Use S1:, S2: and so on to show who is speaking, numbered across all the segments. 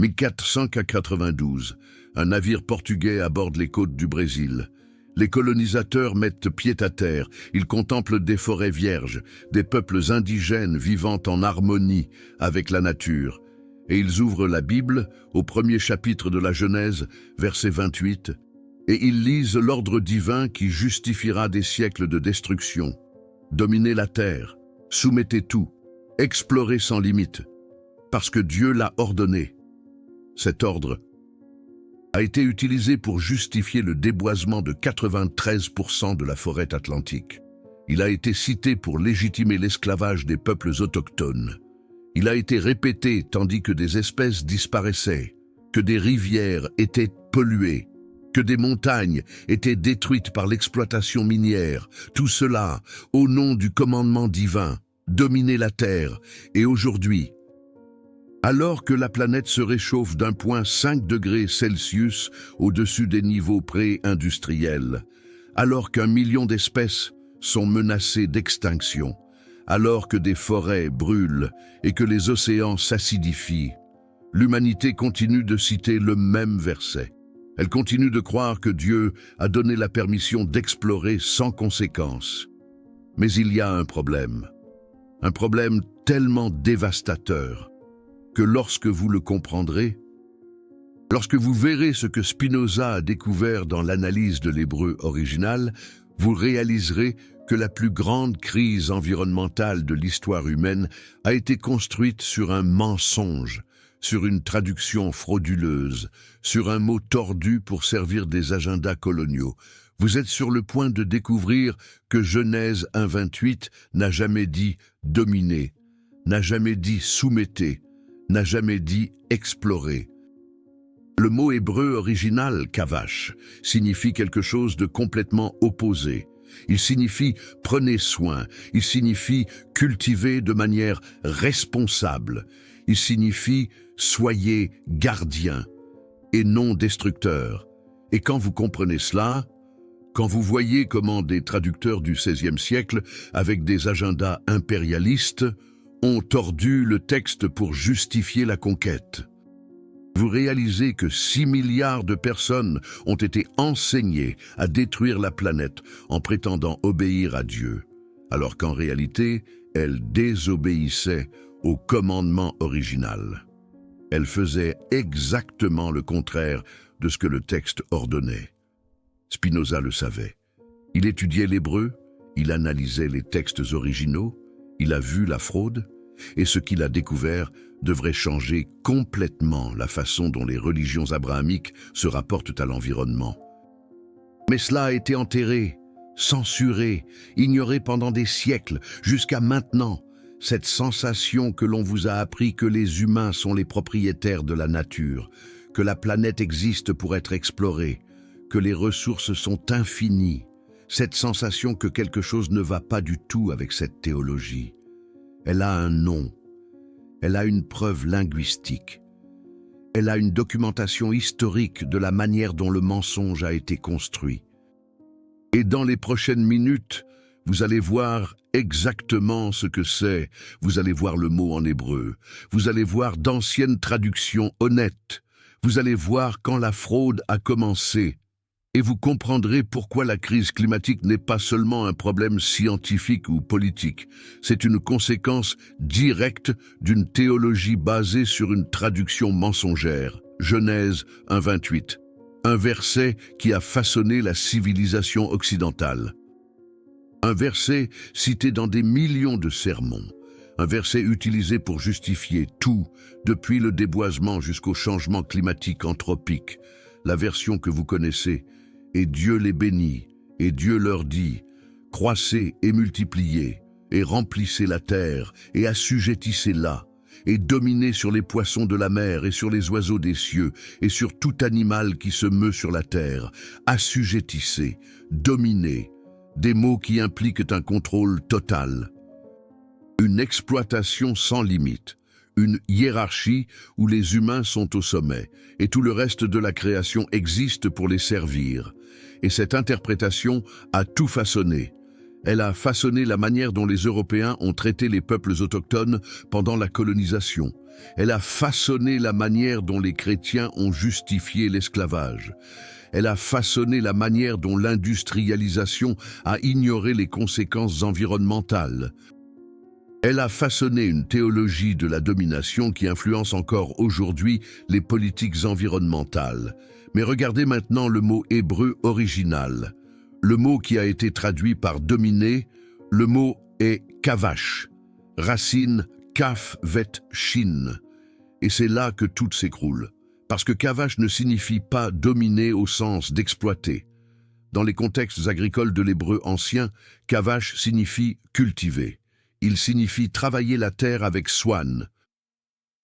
S1: 1492, un navire portugais aborde les côtes du Brésil. Les colonisateurs mettent pied à terre, ils contemplent des forêts vierges, des peuples indigènes vivant en harmonie avec la nature. Et ils ouvrent la Bible, au premier chapitre de la Genèse, verset 28, et ils lisent l'ordre divin qui justifiera des siècles de destruction. Dominez la terre, soumettez tout, explorez sans limite, parce que Dieu l'a ordonné. Cet ordre a été utilisé pour justifier le déboisement de 93% de la forêt atlantique. Il a été cité pour légitimer l'esclavage des peuples autochtones. Il a été répété tandis que des espèces disparaissaient, que des rivières étaient polluées, que des montagnes étaient détruites par l'exploitation minière. Tout cela au nom du commandement divin, dominer la terre. Et aujourd'hui, alors que la planète se réchauffe d'1,5 degré Celsius au-dessus des niveaux pré-industriels, alors qu'1 million d'espèces sont menacées d'extinction, alors que des forêts brûlent et que les océans s'acidifient, l'humanité continue de citer le même verset. Elle continue de croire que Dieu a donné la permission d'explorer sans conséquence. Mais il y a un problème tellement dévastateur, que lorsque vous le comprendrez, lorsque vous verrez ce que Spinoza a découvert dans l'analyse de l'hébreu original, vous réaliserez que la plus grande crise environnementale de l'histoire humaine a été construite sur un mensonge, sur une traduction frauduleuse, sur un mot tordu pour servir des agendas coloniaux. Vous êtes sur le point de découvrir que Genèse 1,28 n'a jamais dit « dominer », n'a jamais dit « soumettez », n'a jamais dit « explorer ». Le mot hébreu original, kavash, signifie quelque chose de complètement opposé. Il signifie « prenez soin », il signifie « cultiver de manière responsable », il signifie « soyez gardien » et non destructeur. Et quand vous comprenez cela, quand vous voyez comment des traducteurs du XVIe siècle, avec des agendas impérialistes, ont tordu le texte pour justifier la conquête, vous réalisez que 6 milliards de personnes ont été enseignées à détruire la planète en prétendant obéir à Dieu, alors qu'en réalité, elles désobéissaient au commandement original. Elles faisaient exactement le contraire de ce que le texte ordonnait. Spinoza le savait. Il étudiait l'hébreu, il analysait les textes originaux, il a vu la fraude, et ce qu'il a découvert devrait changer complètement la façon dont les religions abrahamiques se rapportent à l'environnement. Mais cela a été enterré, censuré, ignoré pendant des siècles, jusqu'à maintenant. Cette sensation que l'on vous a appris que les humains sont les propriétaires de la nature, que la planète existe pour être explorée, que les ressources sont infinies, cette sensation que quelque chose ne va pas du tout avec cette théologie. Elle a un nom, elle a une preuve linguistique, elle a une documentation historique de la manière dont le mensonge a été construit. Et dans les prochaines minutes, vous allez voir exactement ce que c'est, vous allez voir le mot en hébreu, vous allez voir d'anciennes traductions honnêtes, vous allez voir quand la fraude a commencé, et vous comprendrez pourquoi la crise climatique n'est pas seulement un problème scientifique ou politique, c'est une conséquence directe d'une théologie basée sur une traduction mensongère. Genèse 1,28, un verset qui a façonné la civilisation occidentale. Un verset cité dans des millions de sermons, un verset utilisé pour justifier tout, depuis le déboisement jusqu'au changement climatique anthropique, la version que vous connaissez. Et Dieu les bénit, et Dieu leur dit, « Croissez et multipliez, et remplissez la terre, et assujettissez-la, et dominez sur les poissons de la mer, et sur les oiseaux des cieux, et sur tout animal qui se meut sur la terre. Assujettissez, dominez », des mots qui impliquent un contrôle total. Une exploitation sans limite, une hiérarchie où les humains sont au sommet, et tout le reste de la création existe pour les servir. Et cette interprétation a tout façonné. Elle a façonné la manière dont les Européens ont traité les peuples autochtones pendant la colonisation. Elle a façonné la manière dont les chrétiens ont justifié l'esclavage. Elle a façonné la manière dont l'industrialisation a ignoré les conséquences environnementales. Elle a façonné une théologie de la domination qui influence encore aujourd'hui les politiques environnementales. Mais regardez maintenant le mot hébreu original. Le mot qui a été traduit par dominer, le mot est kavash, racine kaf vet shin. Et c'est là que tout s'écroule. Parce que kavash ne signifie pas dominer au sens d'exploiter. Dans les contextes agricoles de l'hébreu ancien, kavash signifie cultiver. Il signifie travailler la terre avec soin.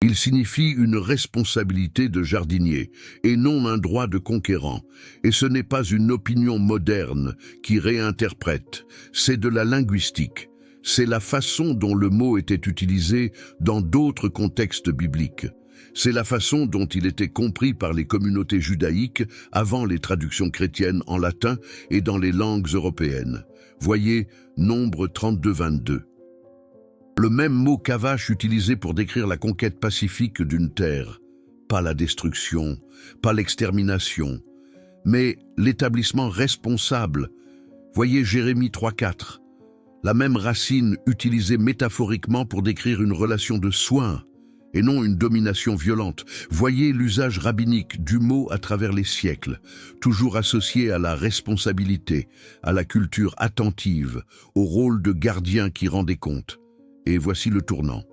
S1: Il signifie une responsabilité de jardinier et non un droit de conquérant. Et ce n'est pas une opinion moderne qui réinterprète, c'est de la linguistique. C'est la façon dont le mot était utilisé dans d'autres contextes bibliques. C'est la façon dont il était compris par les communautés judaïques avant les traductions chrétiennes en latin et dans les langues européennes. Voyez Nombre 32-22. Le même mot kavash utilisé pour décrire la conquête pacifique d'une terre, pas la destruction, pas l'extermination, mais l'établissement responsable. Voyez Jérémie 3-4. La même racine utilisée métaphoriquement pour décrire une relation de soin et non une domination violente. Voyez l'usage rabbinique du mot à travers les siècles, toujours associé à la responsabilité, à la culture attentive, au rôle de gardien qui rend des comptes. Et voici le tournant.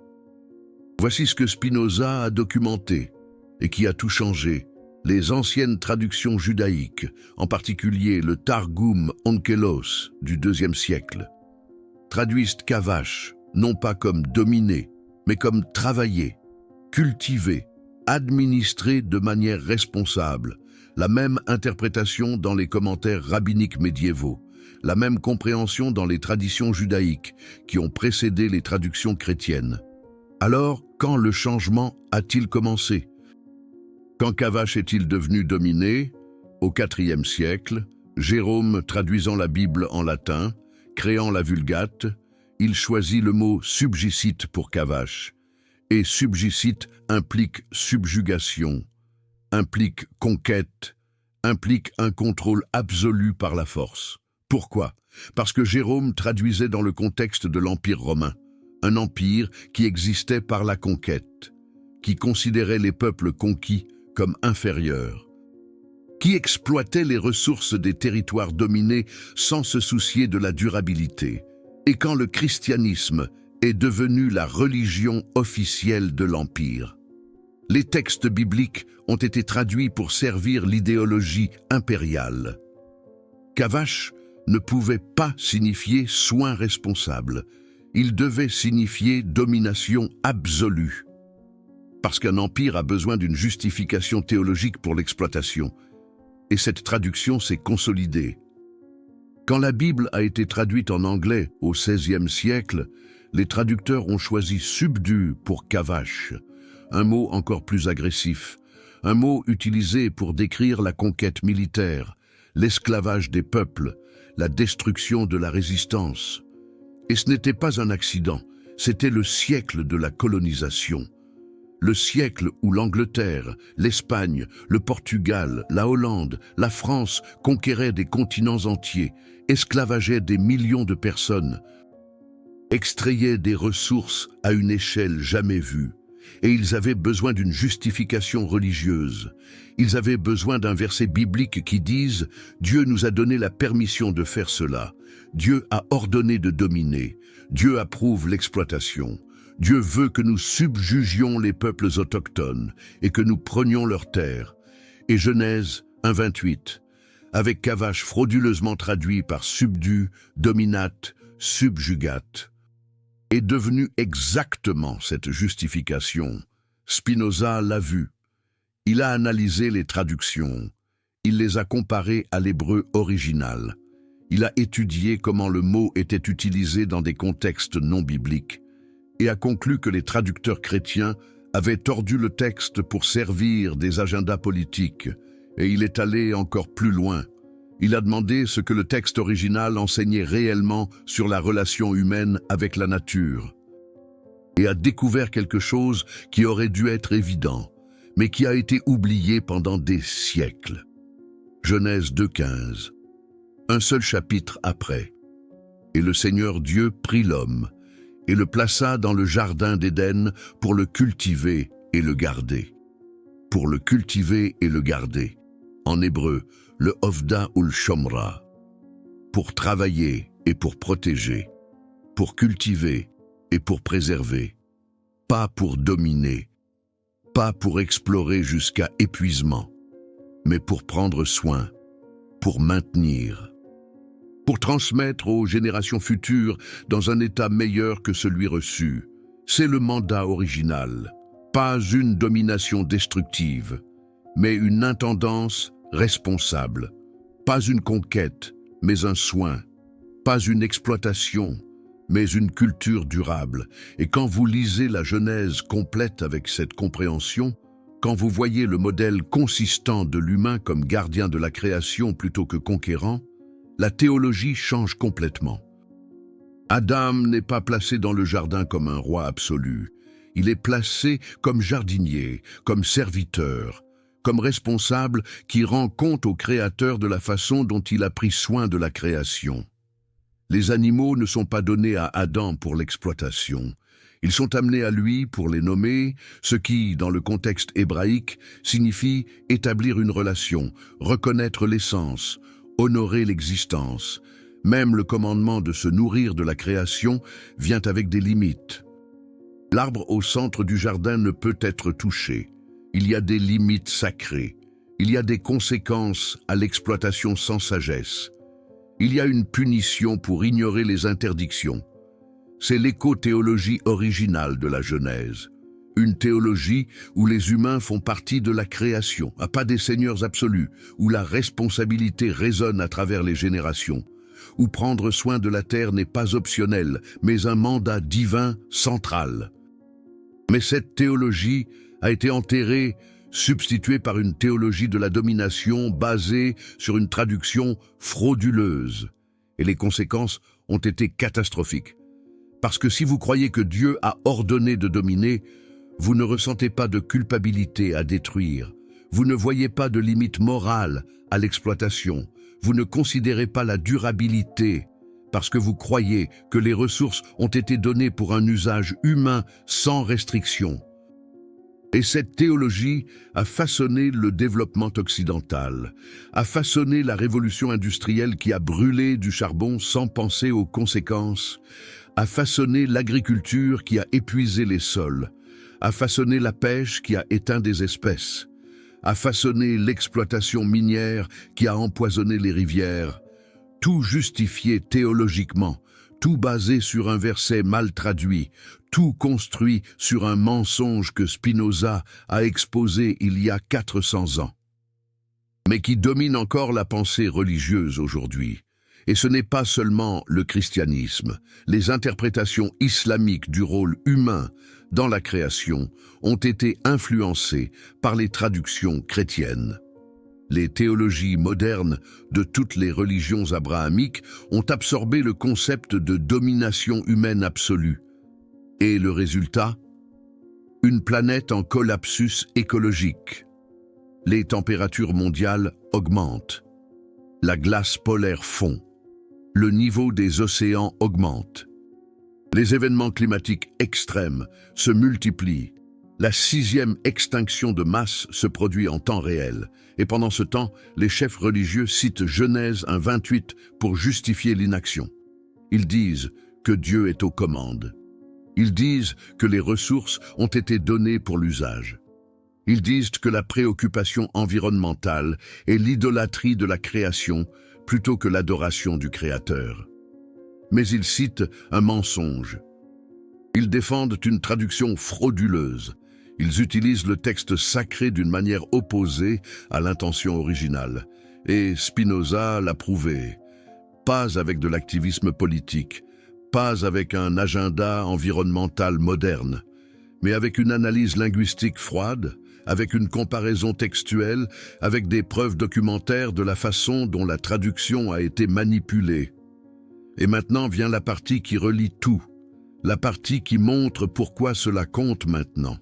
S1: Voici ce que Spinoza a documenté et qui a tout changé. Les anciennes traductions judaïques, en particulier le Targum Onkelos du IIe siècle, traduisent kavash, non pas comme dominer, mais comme travailler, cultiver, administrer de manière responsable. La même interprétation dans les commentaires rabbiniques médiévaux. La même compréhension dans les traditions judaïques qui ont précédé les traductions chrétiennes. Alors, quand le changement a-t-il commencé? Quand kavash est-il devenu dominé? Au IVe siècle, Jérôme traduisant la Bible en latin, créant la Vulgate, il choisit le mot subjicite pour kavash. Et subjicite implique subjugation, implique conquête, implique un contrôle absolu par la force. Pourquoi? Parce que Jérôme traduisait dans le contexte de l'Empire romain, un empire qui existait par la conquête, qui considérait les peuples conquis comme inférieurs, qui exploitait les ressources des territoires dominés sans se soucier de la durabilité. Et quand le christianisme est devenu la religion officielle de l'Empire, les textes bibliques ont été traduits pour servir l'idéologie impériale. Kavash ne pouvait pas signifier soin responsable. Il devait signifier domination absolue. Parce qu'un empire a besoin d'une justification théologique pour l'exploitation. Et cette traduction s'est consolidée. Quand la Bible a été traduite en anglais au XVIe siècle, les traducteurs ont choisi subdue pour kavash, un mot encore plus agressif, un mot utilisé pour décrire la conquête militaire, l'esclavage des peuples, la destruction de la résistance. Et ce n'était pas un accident, c'était le siècle de la colonisation. Le siècle où l'Angleterre, l'Espagne, le Portugal, la Hollande, la France conquéraient des continents entiers, esclavageaient des millions de personnes, extrayaient des ressources à une échelle jamais vue. Et ils avaient besoin d'une justification religieuse. Ils avaient besoin d'un verset biblique qui dise « Dieu nous a donné la permission de faire cela. Dieu a ordonné de dominer. Dieu approuve l'exploitation. Dieu veut que nous subjugions les peuples autochtones et que nous prenions leurs terres. » Et Genèse 1,28, avec kavash frauduleusement traduit par subdue, dominate, subjugate, est devenu exactement cette justification. Spinoza l'a vu. Il a analysé les traductions. Il les a comparées à l'hébreu original. Il a étudié comment le mot était utilisé dans des contextes non bibliques et a conclu que les traducteurs chrétiens avaient tordu le texte pour servir des agendas politiques. Et il est allé encore plus loin. Il a demandé ce que le texte original enseignait réellement sur la relation humaine avec la nature, et a découvert quelque chose qui aurait dû être évident, mais qui a été oublié pendant des siècles. Genèse 2,15. Un seul chapitre après. Et le Seigneur Dieu prit l'homme et le plaça dans le jardin d'Éden pour le cultiver et le garder. Pour le cultiver et le garder. En hébreu, le Ovda ou le Shomra. Pour travailler et pour protéger. Pour cultiver et pour préserver. Pas pour dominer. Pas pour explorer jusqu'à épuisement. Mais pour prendre soin. Pour maintenir. Pour transmettre aux générations futures dans un état meilleur que celui reçu. C'est le mandat original. Pas une domination destructive, mais une intendance responsable. Pas une conquête, mais un soin. Pas une exploitation, mais une culture durable. Et quand vous lisez la Genèse complète avec cette compréhension, quand vous voyez le modèle consistant de l'humain comme gardien de la création plutôt que conquérant, la théologie change complètement. Adam n'est pas placé dans le jardin comme un roi absolu. Il est placé comme jardinier, comme serviteur, comme responsable qui rend compte au Créateur de la façon dont il a pris soin de la création. Les animaux ne sont pas donnés à Adam pour l'exploitation. Ils sont amenés à lui pour les nommer, ce qui, dans le contexte hébraïque, signifie établir une relation, reconnaître l'essence, honorer l'existence. Même le commandement de se nourrir de la création vient avec des limites. L'arbre au centre du jardin ne peut être touché. Il y a des limites sacrées. Il y a des conséquences à l'exploitation sans sagesse. Il y a une punition pour ignorer les interdictions. C'est l'éco-théologie originale de la Genèse. Une théologie où les humains font partie de la création, pas des seigneurs absolus, où la responsabilité résonne à travers les générations, où prendre soin de la terre n'est pas optionnel, mais un mandat divin central. Mais cette théologie a été enterrée, substituée par une théologie de la domination basée sur une traduction frauduleuse. Et les conséquences ont été catastrophiques. Parce que si vous croyez que Dieu a ordonné de dominer, vous ne ressentez pas de culpabilité à détruire. Vous ne voyez pas de limite morale à l'exploitation. Vous ne considérez pas la durabilité parce que vous croyez que les ressources ont été données pour un usage humain sans restriction. Et cette théologie a façonné le développement occidental, a façonné la révolution industrielle qui a brûlé du charbon sans penser aux conséquences, a façonné l'agriculture qui a épuisé les sols, a façonné la pêche qui a éteint des espèces, a façonné l'exploitation minière qui a empoisonné les rivières, tout justifié théologiquement, tout basé sur un verset mal traduit, tout construit sur un mensonge que Spinoza a exposé il y a 400 ans, mais qui domine encore la pensée religieuse aujourd'hui. Et ce n'est pas seulement le christianisme. Les interprétations islamiques du rôle humain dans la création ont été influencées par les traductions chrétiennes. Les théologies modernes de toutes les religions abrahamiques ont absorbé le concept de domination humaine absolue. Et le résultat? Une planète en collapsus écologique. Les températures mondiales augmentent. La glace polaire fond. Le niveau des océans augmente. Les événements climatiques extrêmes se multiplient. La 6e extinction de masse se produit en temps réel. Et pendant ce temps, les chefs religieux citent Genèse 1,28 pour justifier l'inaction. Ils disent que Dieu est aux commandes. Ils disent que les ressources ont été données pour l'usage. Ils disent que la préoccupation environnementale est l'idolâtrie de la création plutôt que l'adoration du Créateur. Mais ils citent un mensonge. Ils défendent une traduction frauduleuse. Ils utilisent le texte sacré d'une manière opposée à l'intention originale. Et Spinoza l'a prouvé. Pas avec de l'activisme politique, pas avec un agenda environnemental moderne, mais avec une analyse linguistique froide, avec une comparaison textuelle, avec des preuves documentaires de la façon dont la traduction a été manipulée. Et maintenant vient la partie qui relie tout, la partie qui montre pourquoi cela compte maintenant.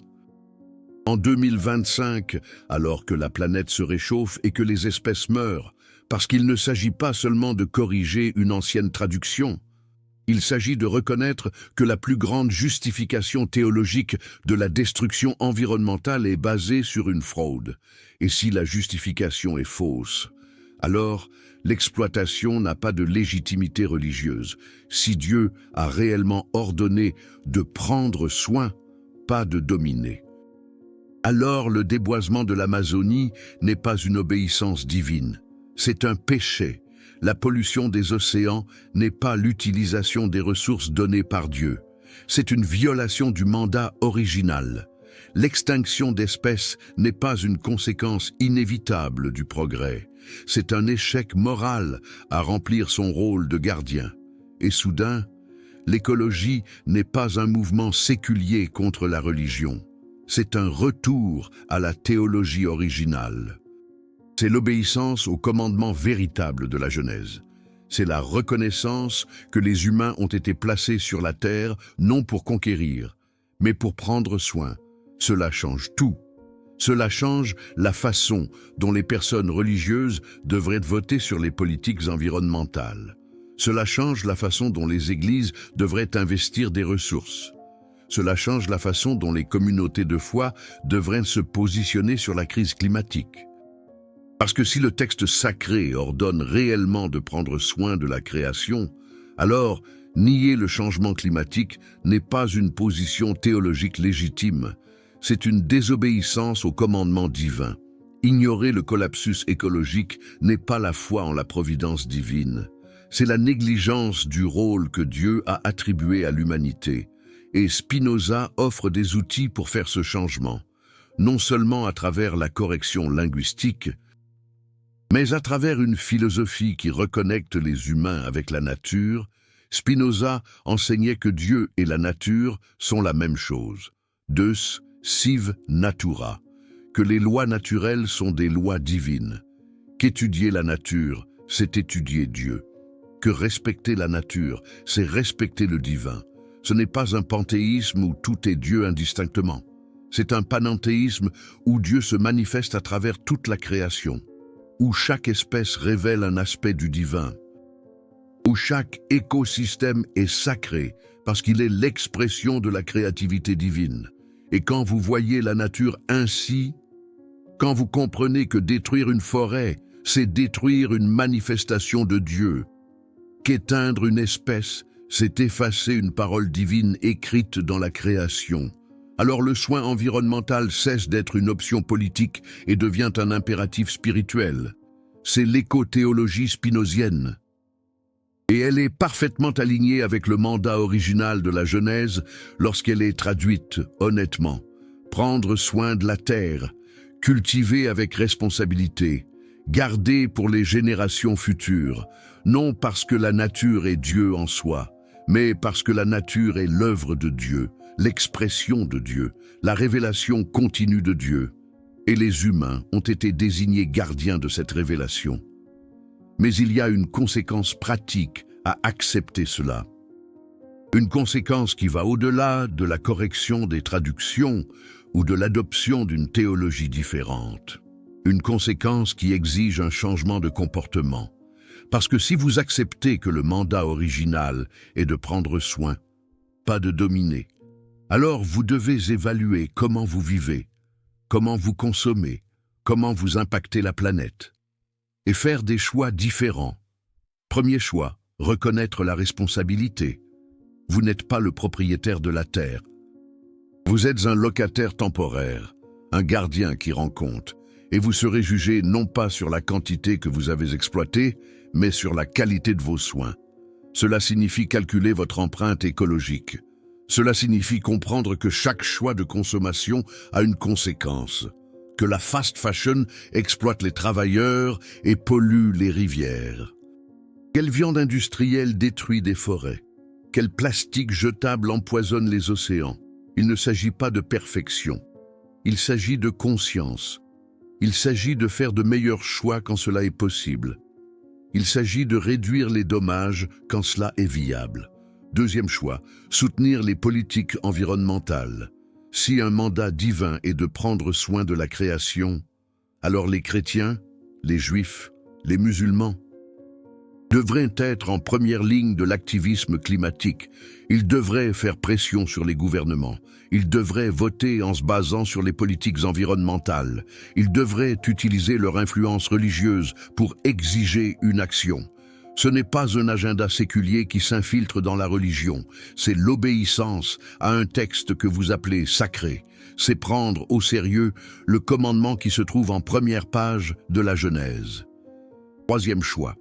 S1: En 2025, alors que la planète se réchauffe et que les espèces meurent, parce qu'il ne s'agit pas seulement de corriger une ancienne traduction, il s'agit de reconnaître que la plus grande justification théologique de la destruction environnementale est basée sur une fraude. Et si la justification est fausse, alors l'exploitation n'a pas de légitimité religieuse. Si Dieu a réellement ordonné de prendre soin, pas de dominer, alors le déboisement de l'Amazonie n'est pas une obéissance divine, c'est un péché. La pollution des océans n'est pas l'utilisation des ressources données par Dieu. C'est une violation du mandat original. L'extinction d'espèces n'est pas une conséquence inévitable du progrès. C'est un échec moral à remplir son rôle de gardien. Et soudain, l'écologie n'est pas un mouvement séculier contre la religion. C'est un retour à la théologie originale. C'est l'obéissance au commandement véritable de la Genèse. C'est la reconnaissance que les humains ont été placés sur la terre, non pour conquérir, mais pour prendre soin. Cela change tout. Cela change la façon dont les personnes religieuses devraient voter sur les politiques environnementales. Cela change la façon dont les églises devraient investir des ressources. Cela change la façon dont les communautés de foi devraient se positionner sur la crise climatique. Parce que si le texte sacré ordonne réellement de prendre soin de la création, alors nier le changement climatique n'est pas une position théologique légitime, c'est une désobéissance au commandement divin. Ignorer le collapsus écologique n'est pas la foi en la providence divine, c'est la négligence du rôle que Dieu a attribué à l'humanité. Et Spinoza offre des outils pour faire ce changement, non seulement à travers la correction linguistique, mais à travers une philosophie qui reconnecte les humains avec la nature. Spinoza enseignait que Dieu et la nature sont la même chose. Deus sive natura, que les lois naturelles sont des lois divines. Qu'étudier la nature, c'est étudier Dieu. Que respecter la nature, c'est respecter le divin. Ce n'est pas un panthéisme où tout est Dieu indistinctement. C'est un panenthéisme où Dieu se manifeste à travers toute la création, où chaque espèce révèle un aspect du divin, où chaque écosystème est sacré parce qu'il est l'expression de la créativité divine. Et quand vous voyez la nature ainsi, quand vous comprenez que détruire une forêt, c'est détruire une manifestation de Dieu, qu'éteindre une espèce, c'est effacer une parole divine écrite dans la création, alors le soin environnemental cesse d'être une option politique et devient un impératif spirituel. C'est l'éco-théologie spinozienne. Et elle est parfaitement alignée avec le mandat original de la Genèse lorsqu'elle est traduite honnêtement. Prendre soin de la terre, cultiver avec responsabilité, garder pour les générations futures, non parce que la nature est Dieu en soi, mais parce que la nature est l'œuvre de Dieu, l'expression de Dieu, la révélation continue de Dieu. Et les humains ont été désignés gardiens de cette révélation. Mais il y a une conséquence pratique à accepter cela. Une conséquence qui va au-delà de la correction des traductions ou de l'adoption d'une théologie différente. Une conséquence qui exige un changement de comportement. Parce que si vous acceptez que le mandat original est de prendre soin, pas de dominer, alors vous devez évaluer comment vous vivez, comment vous consommez, comment vous impactez la planète, et faire des choix différents. Premier choix, reconnaître la responsabilité. Vous n'êtes pas le propriétaire de la terre. Vous êtes un locataire temporaire, un gardien qui rend compte, et vous serez jugé non pas sur la quantité que vous avez exploitée, mais sur la qualité de vos soins. Cela signifie calculer votre empreinte écologique. Cela signifie comprendre que chaque choix de consommation a une conséquence, que la fast fashion exploite les travailleurs et pollue les rivières. Quelle viande industrielle détruit des forêts? Quel plastique jetable empoisonne les océans? Il ne s'agit pas de perfection, Il s'agit de conscience. Il s'agit de faire de meilleurs choix quand cela est possible. Il s'agit de réduire les dommages quand cela est viable. Deuxième choix, soutenir les politiques environnementales. Si un mandat divin est de prendre soin de la création, alors les chrétiens, les juifs, les musulmans devraient être en première ligne de l'activisme climatique. Ils devraient faire pression sur les gouvernements. Ils devraient voter en se basant sur les politiques environnementales. Ils devraient utiliser leur influence religieuse pour exiger une action. Ce n'est pas un agenda séculier qui s'infiltre dans la religion, c'est l'obéissance à un texte que vous appelez sacré. C'est prendre au sérieux le commandement qui se trouve en première page de la Genèse. Troisième choix.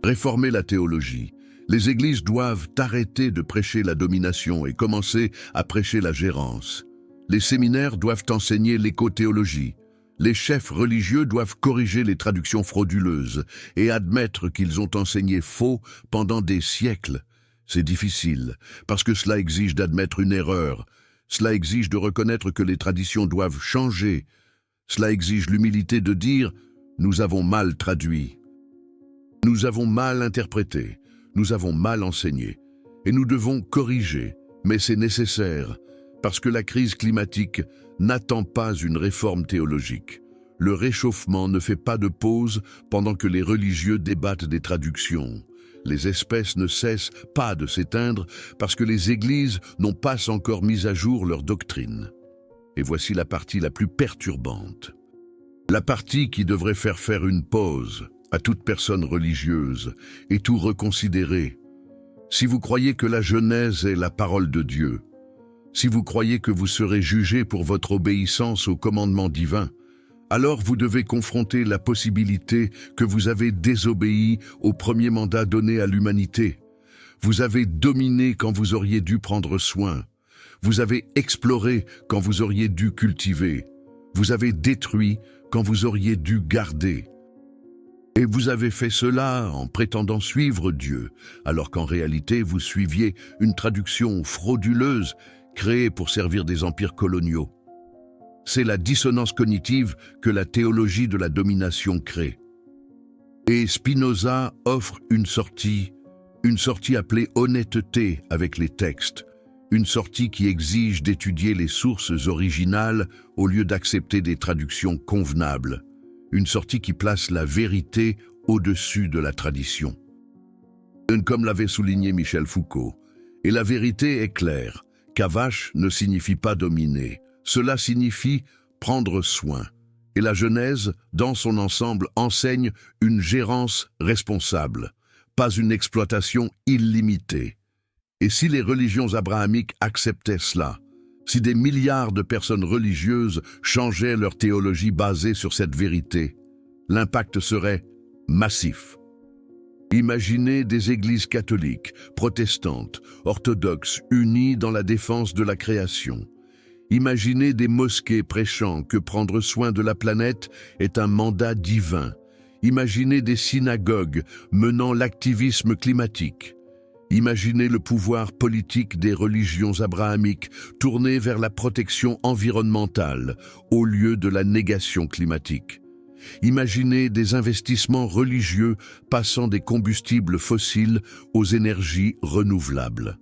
S1: Réformer la théologie. Les églises doivent arrêter de prêcher la domination et commencer à prêcher la gérance. Les séminaires doivent enseigner l'écothéologie. Les chefs religieux doivent corriger les traductions frauduleuses et admettre qu'ils ont enseigné faux pendant des siècles. C'est difficile, parce que cela exige d'admettre une erreur. Cela exige de reconnaître que les traditions doivent changer. Cela exige l'humilité de dire « nous avons mal traduit ». Nous avons mal interprété, nous avons mal enseigné, et nous devons corriger, mais c'est nécessaire, parce que la crise climatique n'attend pas une réforme théologique. Le réchauffement ne fait pas de pause pendant que les religieux débattent des traductions. Les espèces ne cessent pas de s'éteindre parce que les églises n'ont pas encore mis à jour leur doctrine. Et voici la partie la plus perturbante. La partie qui devrait faire une pause à toute personne religieuse et tout reconsidérer. Si vous croyez que la Genèse est la parole de Dieu, si vous croyez que vous serez jugé pour votre obéissance au commandement divin, alors vous devez confronter la possibilité que vous avez désobéi au premier mandat donné à l'humanité. Vous avez dominé quand vous auriez dû prendre soin. Vous avez exploré quand vous auriez dû cultiver. Vous avez détruit quand vous auriez dû garder. Et vous avez fait cela en prétendant suivre Dieu, alors qu'en réalité vous suiviez une traduction frauduleuse créée pour servir des empires coloniaux. C'est la dissonance cognitive que la théologie de la domination crée. Et Spinoza offre une sortie appelée honnêteté avec les textes, une sortie qui exige d'étudier les sources originales au lieu d'accepter des traductions convenables. Une sortie qui place la vérité au-dessus de la tradition. Comme l'avait souligné Michel Foucault, et la vérité est claire, qu'avache ne signifie pas dominer, cela signifie prendre soin. Et la Genèse, dans son ensemble, enseigne une gérance responsable, pas une exploitation illimitée. Et si les religions abrahamiques acceptaient cela, si des milliards de personnes religieuses changeaient leur théologie basée sur cette vérité, l'impact serait massif. Imaginez des églises catholiques, protestantes, orthodoxes, unies dans la défense de la création. Imaginez des mosquées prêchant que prendre soin de la planète est un mandat divin. Imaginez des synagogues menant l'activisme climatique. Imaginez le pouvoir politique des religions abrahamiques tourné vers la protection environnementale au lieu de la négation climatique. Imaginez des investissements religieux passant des combustibles fossiles aux énergies renouvelables.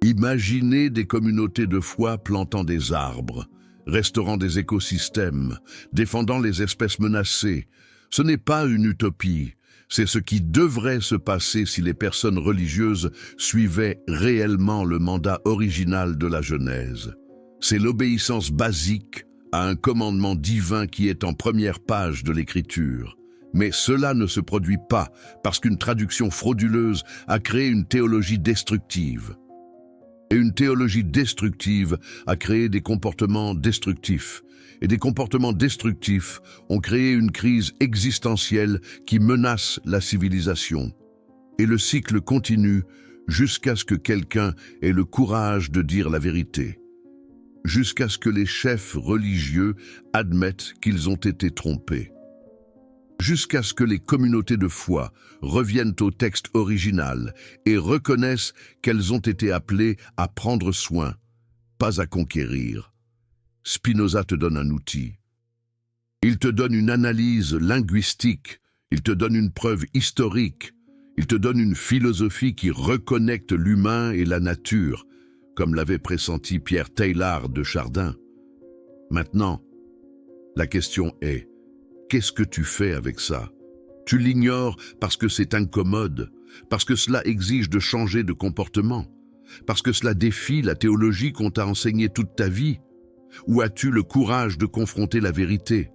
S1: Imaginez des communautés de foi plantant des arbres, restaurant des écosystèmes, défendant les espèces menacées. Ce n'est pas une utopie. C'est ce qui devrait se passer si les personnes religieuses suivaient réellement le mandat original de la Genèse. C'est l'obéissance basique à un commandement divin qui est en première page de l'Écriture. Mais cela ne se produit pas parce qu'une traduction frauduleuse a créé une théologie destructive. Et une théologie destructive a créé des comportements destructifs. Et des comportements destructifs ont créé une crise existentielle qui menace la civilisation. Et le cycle continue jusqu'à ce que quelqu'un ait le courage de dire la vérité. Jusqu'à ce que les chefs religieux admettent qu'ils ont été trompés. Jusqu'à ce que les communautés de foi reviennent au texte original et reconnaissent qu'elles ont été appelées à prendre soin, pas à conquérir. Spinoza te donne un outil. Il te donne une analyse linguistique, il te donne une preuve historique, il te donne une philosophie qui reconnecte l'humain et la nature, comme l'avait pressenti Pierre Teilhard de Chardin. Maintenant, la question est, qu'est-ce que tu fais avec ça? Tu l'ignores parce que c'est incommode, parce que cela exige de changer de comportement, parce que cela défie la théologie qu'on t'a enseignée toute ta vie. Ou as-tu le courage de confronter la vérité?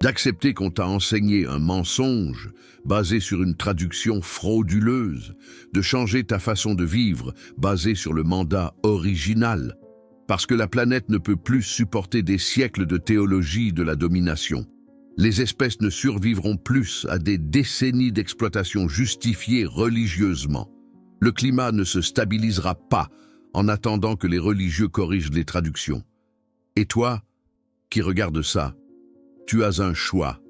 S1: D'accepter qu'on t'a enseigné un mensonge basé sur une traduction frauduleuse, de changer ta façon de vivre basée sur le mandat original, parce que la planète ne peut plus supporter des siècles de théologie de la domination. Les espèces ne survivront plus à des décennies d'exploitation justifiée religieusement. Le climat ne se stabilisera pas en attendant que les religieux corrigent les traductions. Et toi, qui regardes ça, tu as un choix.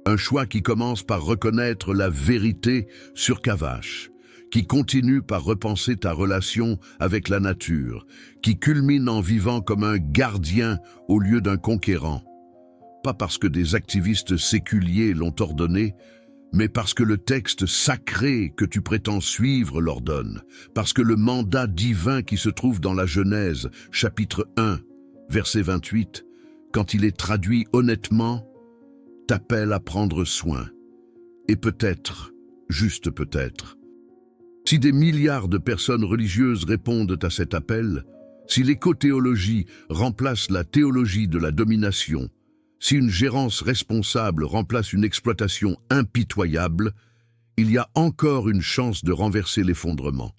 S1: Un choix qui commence par reconnaître la vérité sur Cavache, qui continue par repenser ta relation avec la nature, qui culmine en vivant comme un gardien au lieu d'un conquérant. Pas parce que des activistes séculiers l'ont ordonné, mais parce que le texte sacré que tu prétends suivre l'ordonne, parce que le mandat divin qui se trouve dans la Genèse, chapitre 1, verset 28, quand il est traduit honnêtement, t'appelle à prendre soin. Et peut-être, juste peut-être, si des milliards de personnes religieuses répondent à cet appel, si l'écothéologie remplace la théologie de la domination, si une gérance responsable remplace une exploitation impitoyable, il y a encore une chance de renverser l'effondrement.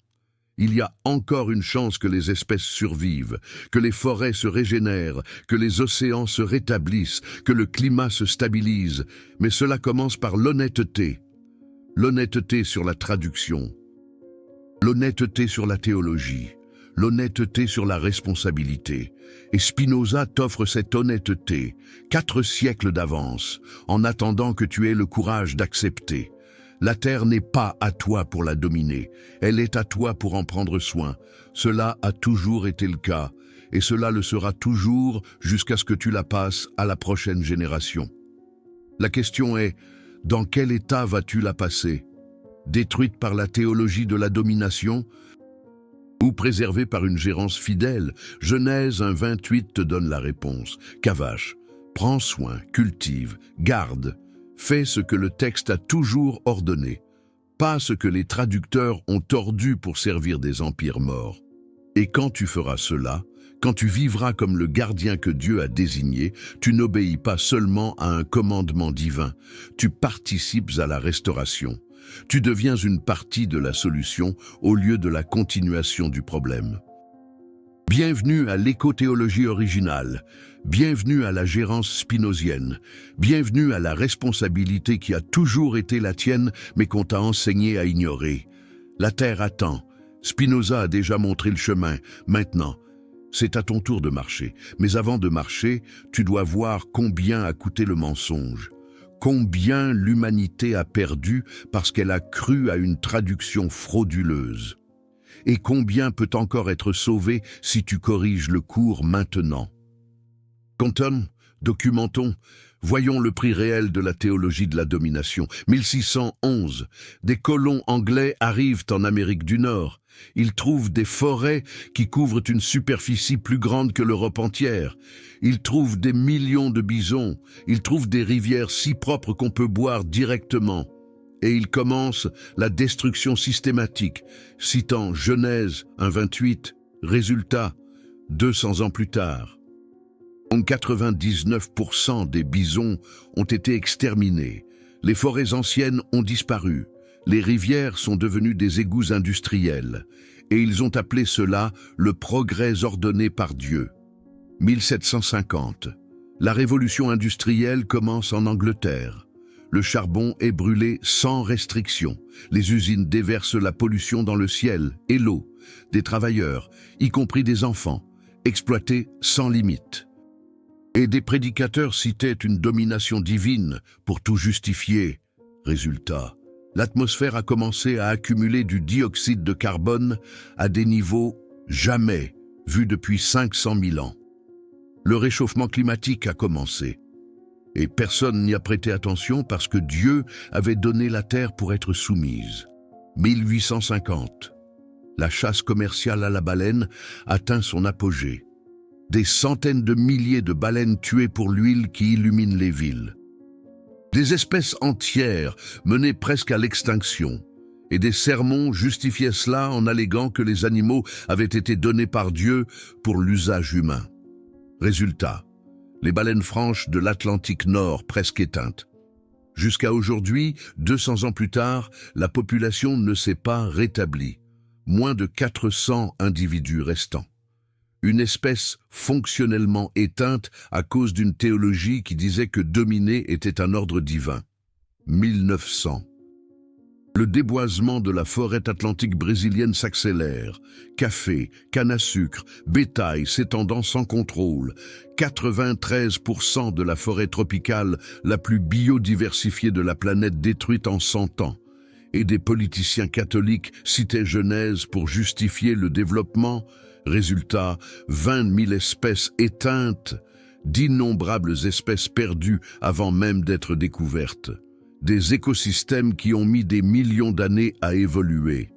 S1: Il y a encore une chance que les espèces survivent, que les forêts se régénèrent, que les océans se rétablissent, que le climat se stabilise, mais cela commence par l'honnêteté. L'honnêteté sur la traduction, l'honnêteté sur la théologie, l'honnêteté sur la responsabilité. Et Spinoza t'offre cette honnêteté, 4 siècles d'avance, en attendant que tu aies le courage d'accepter. La terre n'est pas à toi pour la dominer, elle est à toi pour en prendre soin. Cela a toujours été le cas, et cela le sera toujours jusqu'à ce que tu la passes à la prochaine génération. La question est, dans quel état vas-tu la passer? Détruite par la théologie de la domination ou préservée par une gérance fidèle? Genèse 1,28 te donne la réponse. Cavache, prends soin, cultive, garde. Fais ce que le texte a toujours ordonné, pas ce que les traducteurs ont tordu pour servir des empires morts. Et quand tu feras cela, quand tu vivras comme le gardien que Dieu a désigné, tu n'obéis pas seulement à un commandement divin, tu participes à la restauration. Tu deviens une partie de la solution au lieu de la continuation du problème. Bienvenue à l'écothéologie originale, bienvenue à la gérance spinozienne, bienvenue à la responsabilité qui a toujours été la tienne mais qu'on t'a enseigné à ignorer. La terre attend, Spinoza a déjà montré le chemin, maintenant, c'est à ton tour de marcher. Mais avant de marcher, tu dois voir combien a coûté le mensonge, combien l'humanité a perdu parce qu'elle a cru à une traduction frauduleuse. Et combien peut encore être sauvé si tu corriges le cours maintenant? Comptons, documentons, voyons le prix réel de la théologie de la domination. 1611, des colons anglais arrivent en Amérique du Nord. Ils trouvent des forêts qui couvrent une superficie plus grande que l'Europe entière. Ils trouvent des millions de bisons. Ils trouvent des rivières si propres qu'on peut boire directement. Et il commence la destruction systématique, citant Genèse 1,28, résultat, 200 ans plus tard. 99% des bisons ont été exterminés, les forêts anciennes ont disparu, les rivières sont devenues des égouts industriels, et ils ont appelé cela le progrès ordonné par Dieu. 1750, la révolution industrielle commence en Angleterre. Le charbon est brûlé sans restriction. Les usines déversent la pollution dans le ciel et l'eau. Des travailleurs, y compris des enfants, exploités sans limite. Et des prédicateurs citaient une domination divine pour tout justifier. Résultat, l'atmosphère a commencé à accumuler du dioxyde de carbone à des niveaux jamais vus depuis 500 000 ans. Le réchauffement climatique a commencé. Et personne n'y a prêté attention parce que Dieu avait donné la terre pour être soumise. 1850. La chasse commerciale à la baleine atteint son apogée. Des centaines de milliers de baleines tuées pour l'huile qui illumine les villes. Des espèces entières menées presque à l'extinction. Et des sermons justifiaient cela en alléguant que les animaux avaient été donnés par Dieu pour l'usage humain. Résultat, les baleines franches de l'Atlantique Nord presque éteintes. Jusqu'à aujourd'hui, 200 ans plus tard, la population ne s'est pas rétablie. Moins de 400 individus restants. Une espèce fonctionnellement éteinte à cause d'une théologie qui disait que dominer était un ordre divin. 1900. Le déboisement de la forêt atlantique brésilienne s'accélère. Café, canne à sucre, bétail s'étendant sans contrôle. 93% de la forêt tropicale, la plus biodiversifiée de la planète, détruite en 100 ans. Et des politiciens catholiques citaient Genèse pour justifier le développement. Résultat, 20 000 espèces éteintes, d'innombrables espèces perdues avant même d'être découvertes. Des écosystèmes qui ont mis des millions d'années à évoluer.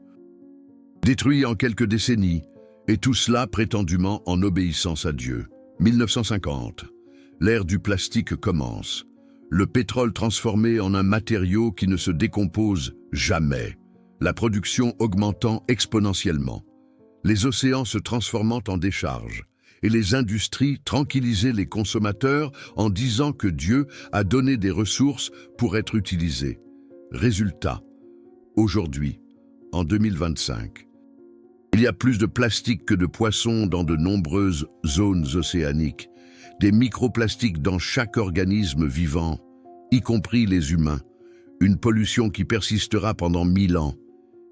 S1: Détruits en quelques décennies, et tout cela prétendument en obéissance à Dieu. 1950. L'ère du plastique commence. Le pétrole transformé en un matériau qui ne se décompose jamais. La production augmentant exponentiellement. Les océans se transformant en décharges. Et les industries tranquillisaient les consommateurs en disant que Dieu a donné des ressources pour être utilisées. Résultat, aujourd'hui, en 2025, il y a plus de plastique que de poissons dans de nombreuses zones océaniques, des microplastiques dans chaque organisme vivant, y compris les humains, une pollution qui persistera pendant 1000 ans.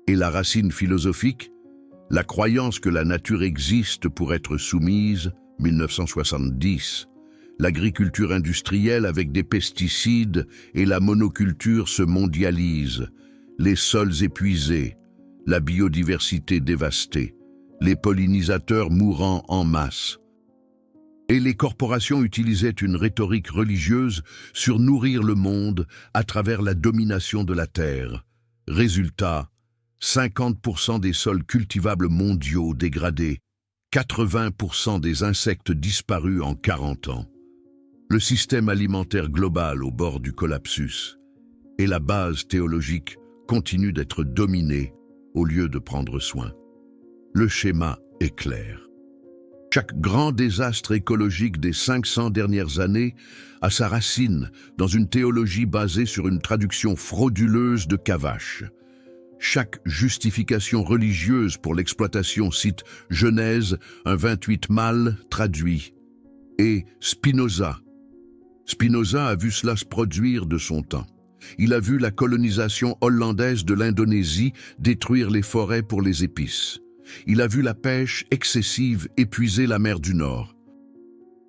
S1: Et la racine philosophique? La croyance que la nature existe pour être soumise, 1970. L'agriculture industrielle avec des pesticides et la monoculture se mondialisent. Les sols épuisés, la biodiversité dévastée, les pollinisateurs mourant en masse. Et les corporations utilisaient une rhétorique religieuse sur nourrir le monde à travers la domination de la terre. Résultat, 50% des sols cultivables mondiaux dégradés, 80% des insectes disparus en 40 ans. Le système alimentaire global au bord du collapsus et la base théologique continue d'être dominée au lieu de prendre soin. Le schéma est clair. Chaque grand désastre écologique des 500 dernières années a sa racine dans une théologie basée sur une traduction frauduleuse de Cavache. Chaque justification religieuse pour l'exploitation cite Genèse, un 28 mal traduit, et Spinoza. Spinoza a vu cela se produire de son temps. Il a vu la colonisation hollandaise de l'Indonésie détruire les forêts pour les épices. Il a vu la pêche excessive épuiser la mer du Nord.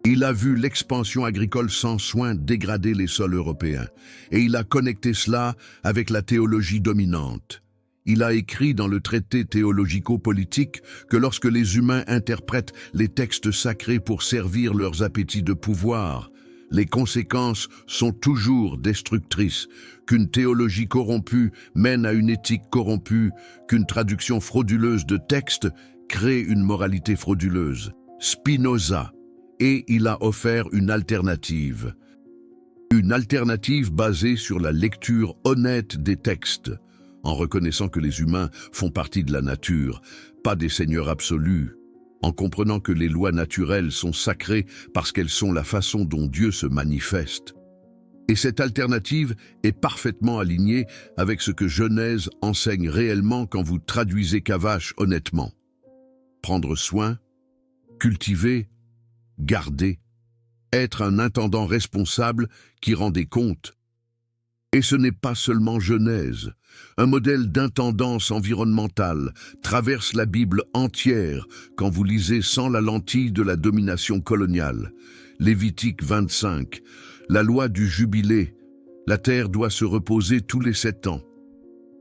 S1: Il a vu l'expansion agricole sans soin dégrader les sols européens. Et il a connecté cela avec la théologie dominante. Il a écrit dans le traité théologico-politique que lorsque les humains interprètent les textes sacrés pour servir leurs appétits de pouvoir, les conséquences sont toujours destructrices, qu'une théologie corrompue mène à une éthique corrompue, qu'une traduction frauduleuse de textes crée une moralité frauduleuse. Spinoza, et il a offert une alternative. Une alternative basée sur la lecture honnête des textes, en reconnaissant que les humains font partie de la nature, pas des seigneurs absolus, en comprenant que les lois naturelles sont sacrées parce qu'elles sont la façon dont Dieu se manifeste. Et cette alternative est parfaitement alignée avec ce que Genèse enseigne réellement quand vous traduisez Cavache honnêtement. Prendre soin, cultiver, garder, être un intendant responsable qui rend des comptes. Et ce n'est pas seulement Genèse. Un modèle d'intendance environnementale traverse la Bible entière quand vous lisez sans la lentille de la domination coloniale. Lévitique 25, la loi du jubilé, la terre doit se reposer tous les 7 ans.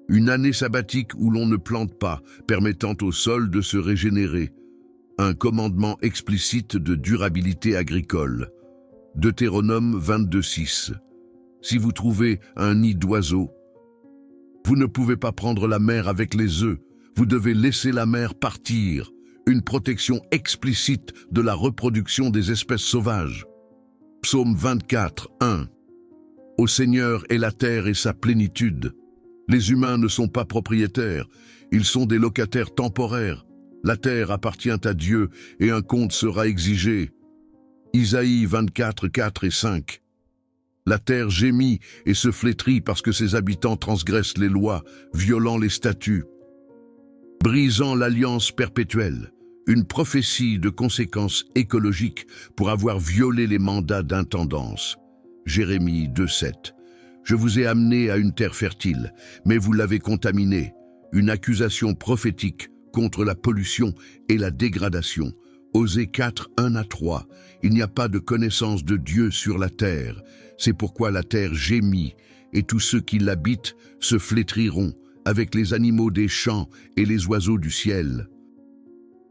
S1: Une année sabbatique où l'on ne plante pas, permettant au sol de se régénérer. un commandement explicite de durabilité agricole. Deutéronome 22:6. Si vous trouvez un nid d'oiseaux, vous ne pouvez pas prendre la mer avec les œufs, vous devez laisser la mer partir. Une protection explicite de la reproduction des espèces sauvages. Psaume 24:1. Au Seigneur est la terre et sa plénitude. Les humains ne sont pas propriétaires, ils sont des locataires temporaires. La terre appartient à Dieu et un compte sera exigé. Isaïe 24:4 et 5. La terre gémit et se flétrit parce que ses habitants transgressent les lois, violant les statuts. Brisant l'alliance perpétuelle, une prophétie de conséquences écologiques pour avoir violé les mandats d'intendance. Jérémie 2:7. Je vous ai amené à une terre fertile, mais vous l'avez contaminée. Une accusation prophétique contre la pollution et la dégradation. Osée 4:1-3. Il n'y a pas de connaissance de Dieu sur la terre. C'est pourquoi la terre gémit, et tous ceux qui l'habitent se flétriront, avec les animaux des champs et les oiseaux du ciel.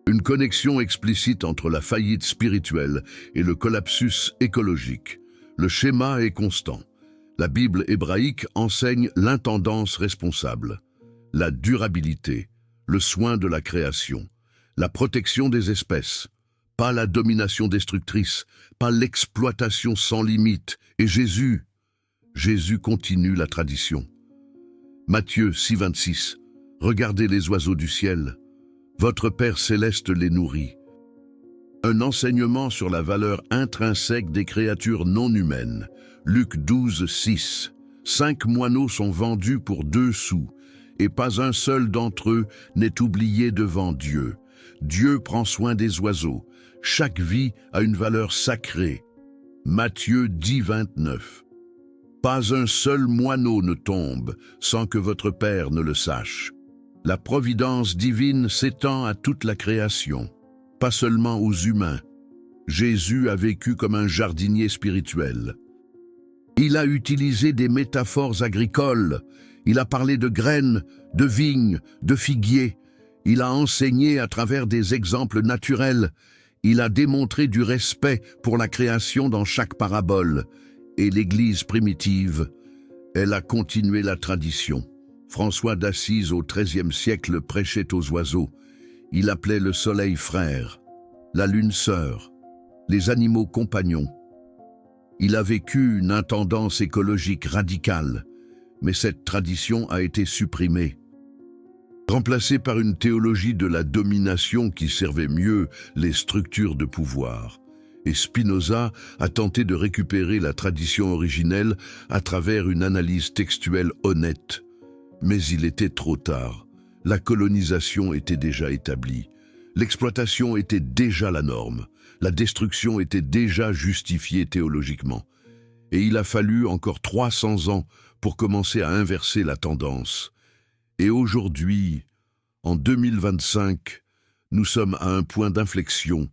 S1: Une connexion explicite entre la faillite spirituelle et le collapsus écologique. Le schéma est constant. La Bible hébraïque enseigne l'intendance responsable, la durabilité, le soin de la création, la protection des espèces, pas la domination destructrice, pas l'exploitation sans limite. Et Jésus continue la tradition. Matthieu 6:26. Regardez les oiseaux du ciel. Votre Père céleste les nourrit. Un enseignement sur la valeur intrinsèque des créatures non humaines. Luc 12:6. 5 moineaux sont vendus pour 2 sous, et pas un seul d'entre eux n'est oublié devant Dieu. Dieu prend soin des oiseaux. Chaque vie a une valeur sacrée. Matthieu 10:29. Pas un seul moineau ne tombe sans que votre Père ne le sache. La providence divine s'étend à toute la création, pas seulement aux humains. Jésus a vécu comme un jardinier spirituel. Il a utilisé des métaphores agricoles. Il a parlé de graines, de vignes, de figuiers. Il a enseigné à travers des exemples naturels. Il a démontré du respect pour la création dans chaque parabole. Et l'Église primitive, elle a continué la tradition. François d'Assise au XIIIe siècle prêchait aux oiseaux. Il appelait le soleil frère, la lune sœur, les animaux compagnons. Il a vécu une intendance écologique radicale, mais cette tradition a été supprimée, remplacée par une théologie de la domination qui servait mieux les structures de pouvoir. Et Spinoza a tenté de récupérer la tradition originelle à travers une analyse textuelle honnête. Mais il était trop tard. La colonisation était déjà établie. L'exploitation était déjà la norme. La destruction était déjà justifiée théologiquement. Et il a fallu encore 300 ans pour commencer à inverser la tendance. Et aujourd'hui, en 2025, nous sommes à un point d'inflexion.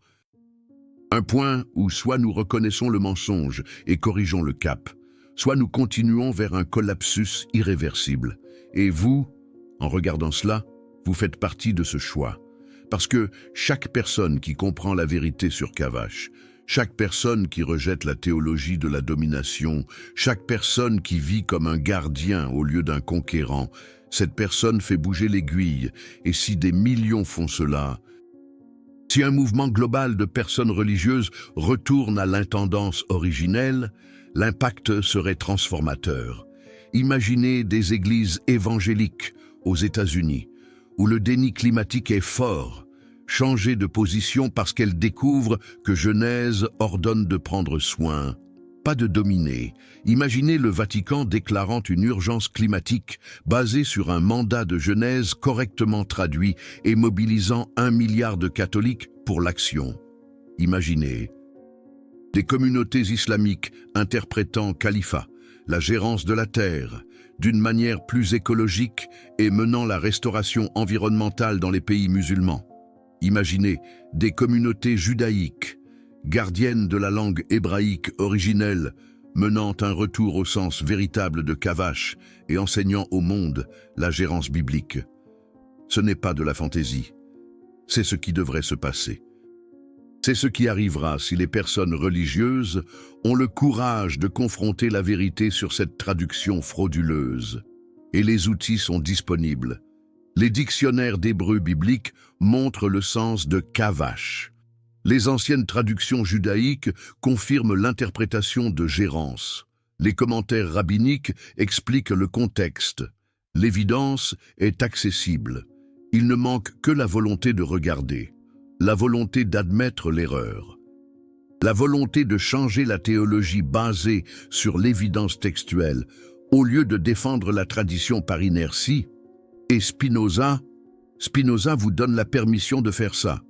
S1: Un point où soit nous reconnaissons le mensonge et corrigeons le cap, soit nous continuons vers un collapsus irréversible. Et vous, en regardant cela, vous faites partie de ce choix. Parce que chaque personne qui comprend la vérité sur Kavache, chaque personne qui rejette la théologie de la domination, chaque personne qui vit comme un gardien au lieu d'un conquérant, cette personne fait bouger l'aiguille. Et si des millions font cela, si un mouvement global de personnes religieuses retourne à l'intendance originelle, l'impact serait transformateur. Imaginez des églises évangéliques aux États-Unis, où le déni climatique est fort, changer de position parce qu'elles découvrent que Genèse ordonne de prendre soin, pas de dominer. Imaginez le Vatican déclarant une urgence climatique basée sur un mandat de Genèse correctement traduit et mobilisant 1 milliard de catholiques pour l'action. Imaginez des communautés islamiques interprétant califat, la gérance de la terre, d'une manière plus écologique et menant la restauration environnementale dans les pays musulmans. Imaginez des communautés judaïques, gardiennes de la langue hébraïque originelle, menant un retour au sens véritable de Kavache et enseignant au monde la gérance biblique. Ce n'est pas de la fantaisie, c'est ce qui devrait se passer. C'est ce qui arrivera si les personnes religieuses ont le courage de confronter la vérité sur cette traduction frauduleuse. Et les outils sont disponibles. Les dictionnaires d'hébreu biblique montrent le sens de kavash. Les anciennes traductions judaïques confirment l'interprétation de Gérance. Les commentaires rabbiniques expliquent le contexte. L'évidence est accessible. Il ne manque que la volonté de regarder, la volonté d'admettre l'erreur, la volonté de changer la théologie basée sur l'évidence textuelle au lieu de défendre la tradition par inertie. Et Spinoza vous donne la permission de faire ça.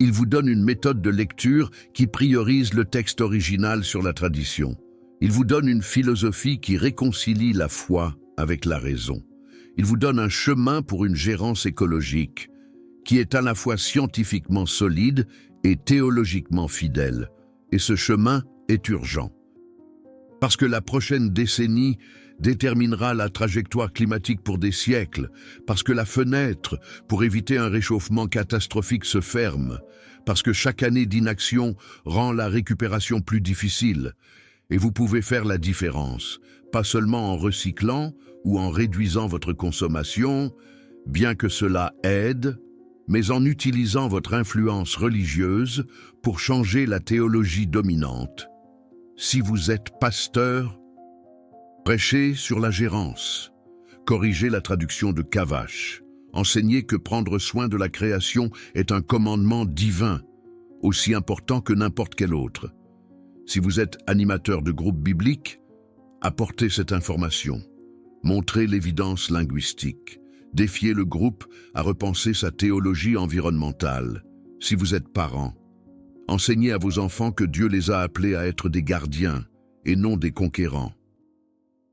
S1: Il vous donne une méthode de lecture qui priorise le texte original sur la tradition. Il vous donne une philosophie qui réconcilie la foi avec la raison. Il vous donne un chemin pour une gérance écologique qui est à la fois scientifiquement solide et théologiquement fidèle. Et ce chemin est urgent. Parce que la prochaine décennie déterminera la trajectoire climatique pour des siècles, parce que la fenêtre pour éviter un réchauffement catastrophique se ferme, parce que chaque année d'inaction rend la récupération plus difficile. Et vous pouvez faire la différence, pas seulement en recyclant ou en réduisant votre consommation, bien que cela aide, mais en utilisant votre influence religieuse pour changer la théologie dominante. Si vous êtes pasteur, prêchez sur la gérance, corrigez la traduction de Kavash, enseignez que prendre soin de la création est un commandement divin, aussi important que n'importe quel autre. Si vous êtes animateur de groupe biblique, apportez cette information, montrez l'évidence linguistique, défiez le groupe à repenser sa théologie environnementale. Si vous êtes parent, enseignez à vos enfants que Dieu les a appelés à être des gardiens et non des conquérants.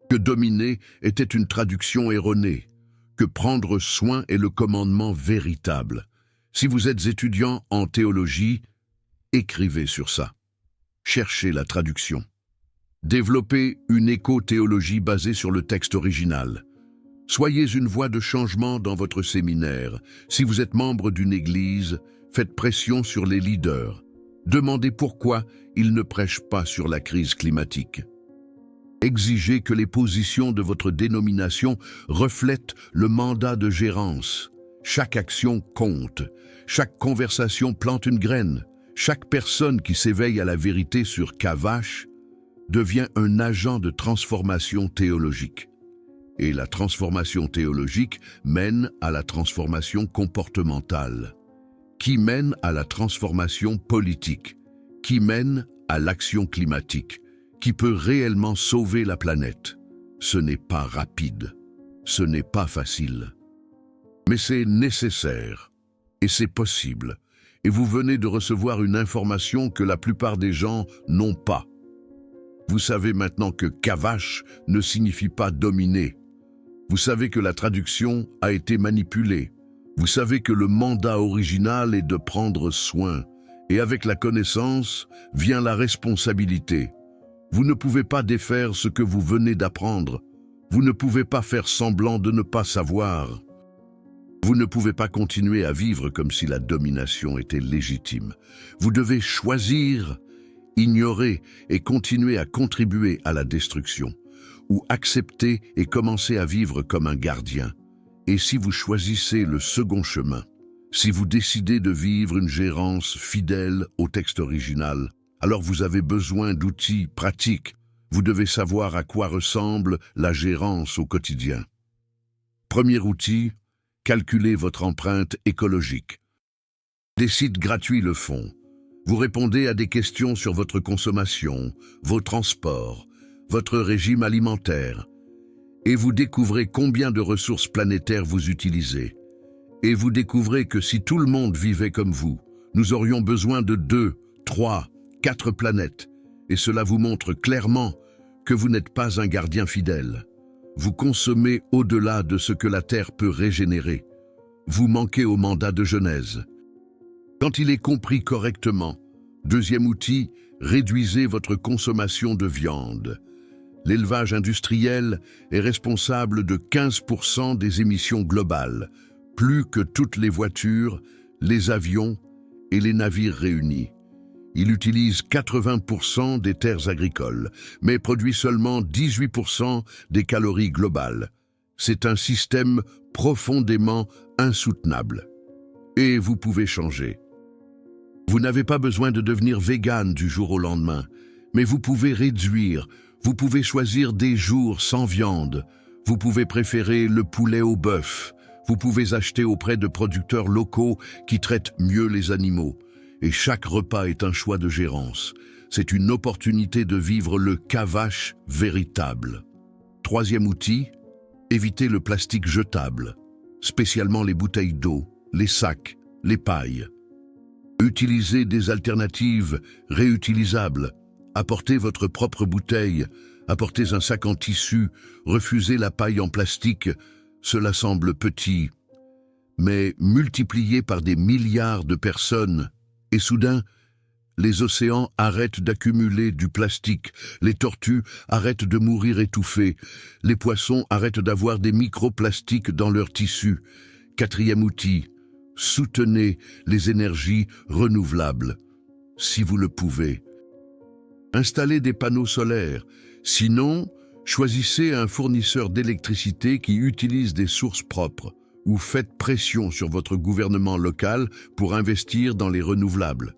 S1: Que dominer était une traduction erronée, que prendre soin est le commandement véritable. Si vous êtes étudiant en théologie, écrivez sur ça. Cherchez la traduction. Développez une éco-théologie basée sur le texte original. Soyez une voix de changement dans votre séminaire. Si vous êtes membre d'une église, faites pression sur les leaders. Demandez pourquoi ils ne prêchent pas sur la crise climatique. Exigez que les positions de votre dénomination reflètent le mandat de gérance. Chaque action compte. Chaque conversation plante une graine. Chaque personne qui s'éveille à la vérité sur Kavash devient un agent de transformation théologique. Et la transformation théologique mène à la transformation comportementale, qui mène à la transformation politique, qui mène à l'action climatique, qui peut réellement sauver la planète. Ce n'est pas rapide, ce n'est pas facile, mais c'est nécessaire et c'est possible. Et vous venez de recevoir une information que la plupart des gens n'ont pas. Vous savez maintenant que Kavash ne signifie pas dominer. Vous savez que la traduction a été manipulée. Vous savez que le mandat original est de prendre soin. Et avec la connaissance vient la responsabilité. Vous ne pouvez pas défaire ce que vous venez d'apprendre. Vous ne pouvez pas faire semblant de ne pas savoir. Vous ne pouvez pas continuer à vivre comme si la domination était légitime. Vous devez choisir, ignorer et continuer à contribuer à la destruction, ou accepter et commencer à vivre comme un gardien. Et si vous choisissez le second chemin, si vous décidez de vivre une gérance fidèle au texte original, alors vous avez besoin d'outils pratiques. Vous devez savoir à quoi ressemble la gérance au quotidien. Premier outil, calculez votre empreinte écologique. Des sites gratuits le font. Vous répondez à des questions sur votre consommation, vos transports, votre régime alimentaire, et vous découvrez combien de ressources planétaires vous utilisez. Et vous découvrez que si tout le monde vivait comme vous, nous aurions besoin de 2, 3, 4 planètes, et cela vous montre clairement que vous n'êtes pas un gardien fidèle. Vous consommez au-delà de ce que la Terre peut régénérer. Vous manquez au mandat de Genèse. Quand il est compris correctement, deuxième outil, réduisez votre consommation de viande. L'élevage industriel est responsable de 15% des émissions globales, plus que toutes les voitures, les avions et les navires réunis. Il utilise 80% des terres agricoles, mais produit seulement 18% des calories globales. C'est un système profondément insoutenable. Et vous pouvez changer. Vous n'avez pas besoin de devenir vegan du jour au lendemain, mais vous pouvez réduire, vous pouvez choisir des jours sans viande, vous pouvez préférer le poulet au bœuf, vous pouvez acheter auprès de producteurs locaux qui traitent mieux les animaux. Et chaque repas est un choix de gérance. C'est une opportunité de vivre le cavache véritable. Troisième outil, évitez le plastique jetable, spécialement les bouteilles d'eau, les sacs, les pailles. Utilisez des alternatives réutilisables. Apportez votre propre bouteille, apportez un sac en tissu, refusez la paille en plastique. Cela semble petit, mais multiplié par des milliards de personnes, et soudain, les océans arrêtent d'accumuler du plastique, les tortues arrêtent de mourir étouffées, les poissons arrêtent d'avoir des microplastiques dans leurs tissus. Quatrième outil, soutenez les énergies renouvelables, si vous le pouvez. Installez des panneaux solaires, sinon, choisissez un fournisseur d'électricité qui utilise des sources propres, ou faites pression sur votre gouvernement local pour investir dans les renouvelables.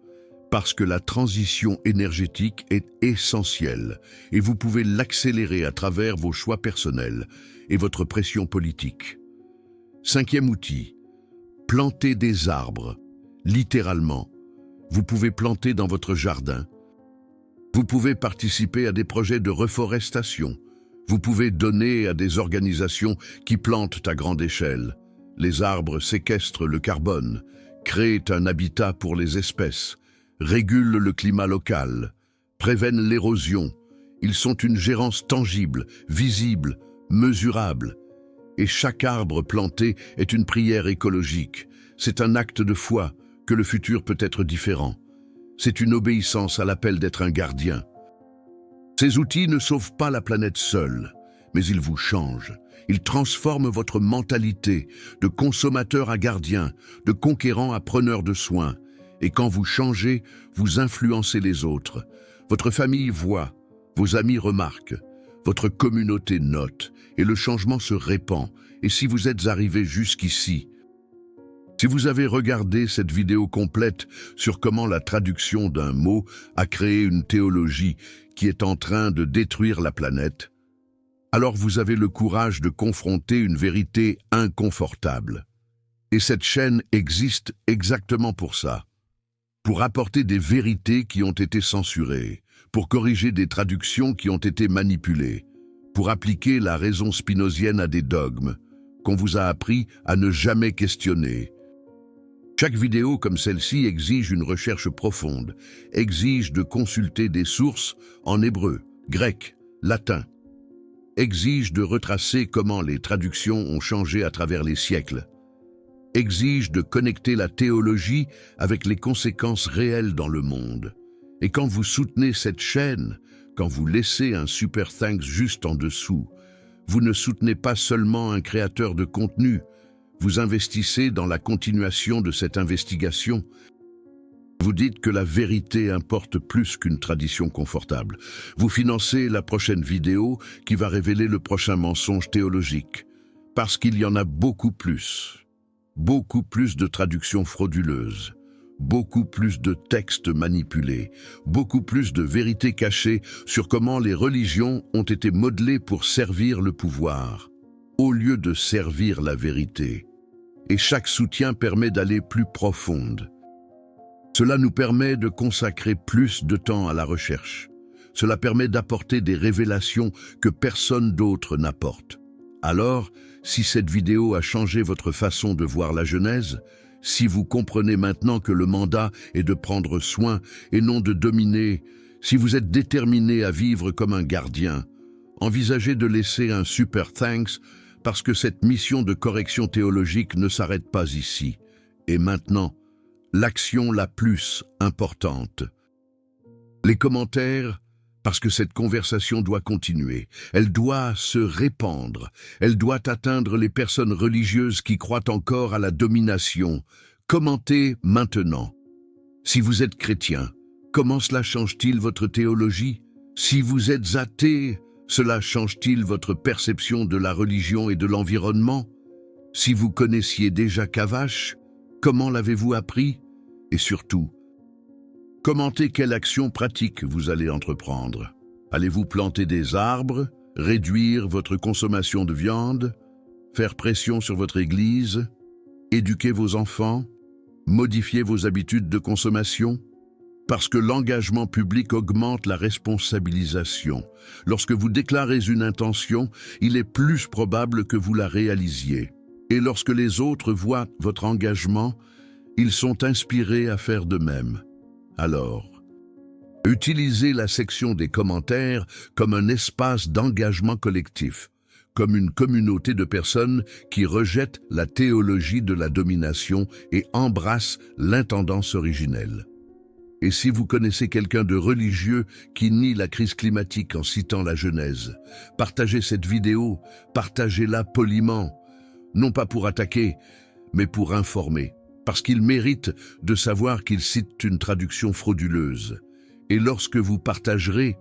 S1: Parce que la transition énergétique est essentielle et vous pouvez l'accélérer à travers vos choix personnels et votre pression politique. Cinquième outil, plantez des arbres, littéralement. Vous pouvez planter dans votre jardin. Vous pouvez participer à des projets de reforestation. Vous pouvez donner à des organisations qui plantent à grande échelle. Les arbres séquestrent le carbone, créent un habitat pour les espèces, régulent le climat local, préviennent l'érosion. Ils sont une gérance tangible, visible, mesurable. Et chaque arbre planté est une prière écologique. C'est un acte de foi que le futur peut être différent. C'est une obéissance à l'appel d'être un gardien. Ces outils ne sauvent pas la planète seule, mais ils vous changent. Ils transforment votre mentalité de consommateur à gardien, de conquérant à preneur de soin. Et quand vous changez, vous influencez les autres. Votre famille voit, vos amis remarquent, votre communauté note, et le changement se répand. Et si vous êtes arrivé jusqu'ici, si vous avez regardé cette vidéo complète sur comment la traduction d'un mot a créé une théologie qui est en train de détruire la planète, alors vous avez le courage de confronter une vérité inconfortable. Et cette chaîne existe exactement pour ça. Pour apporter des vérités qui ont été censurées, pour corriger des traductions qui ont été manipulées, pour appliquer la raison spinozienne à des dogmes qu'on vous a appris à ne jamais questionner. Chaque vidéo comme celle-ci exige une recherche profonde, exige de consulter des sources en hébreu, grec, latin, exige de retracer comment les traductions ont changé à travers les siècles, exige de connecter la théologie avec les conséquences réelles dans le monde. Et quand vous soutenez cette chaîne, quand vous laissez un super thanks juste en dessous, vous ne soutenez pas seulement un créateur de contenu, vous investissez dans la continuation de cette investigation. Vous dites que la vérité importe plus qu'une tradition confortable. Vous financez la prochaine vidéo qui va révéler le prochain mensonge théologique. Parce qu'il y en a beaucoup plus de traductions frauduleuses, beaucoup plus de textes manipulés, beaucoup plus de vérités cachées sur comment les religions ont été modelées pour servir le pouvoir, au lieu de servir la vérité. Et chaque soutien permet d'aller plus profonde. Cela nous permet de consacrer plus de temps à la recherche. Cela permet d'apporter des révélations que personne d'autre n'apporte. Alors, si cette vidéo a changé votre façon de voir la Genèse, si vous comprenez maintenant que le mandat est de prendre soin et non de dominer, si vous êtes déterminé à vivre comme un gardien, envisagez de laisser un super thanks parce que cette mission de correction théologique ne s'arrête pas ici. Et maintenant, l'action la plus importante. Les commentaires, parce que cette conversation doit continuer, elle doit se répandre, elle doit atteindre les personnes religieuses qui croient encore à la domination. Commentez maintenant. Si vous êtes chrétien, comment cela change-t-il votre théologie? Si vous êtes athée, cela change-t-il votre perception de la religion et de l'environnement? Si vous connaissiez déjà Cavache, comment l'avez-vous appris? Et surtout, commentez quelle action pratique vous allez entreprendre. Allez-vous planter des arbres, réduire votre consommation de viande, faire pression sur votre église, éduquer vos enfants, modifier vos habitudes de consommation? Parce que l'engagement public augmente la responsabilisation. Lorsque vous déclarez une intention, il est plus probable que vous la réalisiez. Et lorsque les autres voient votre engagement, ils sont inspirés à faire de même. Alors, utilisez la section des commentaires comme un espace d'engagement collectif, comme une communauté de personnes qui rejettent la théologie de la domination et embrassent l'intendance originelle. Et si vous connaissez quelqu'un de religieux qui nie la crise climatique en citant la Genèse, partagez cette vidéo, partagez-la poliment, non pas pour attaquer, mais pour informer, parce qu'il mérite de savoir qu'il cite une traduction frauduleuse. Et lorsque vous partagerez,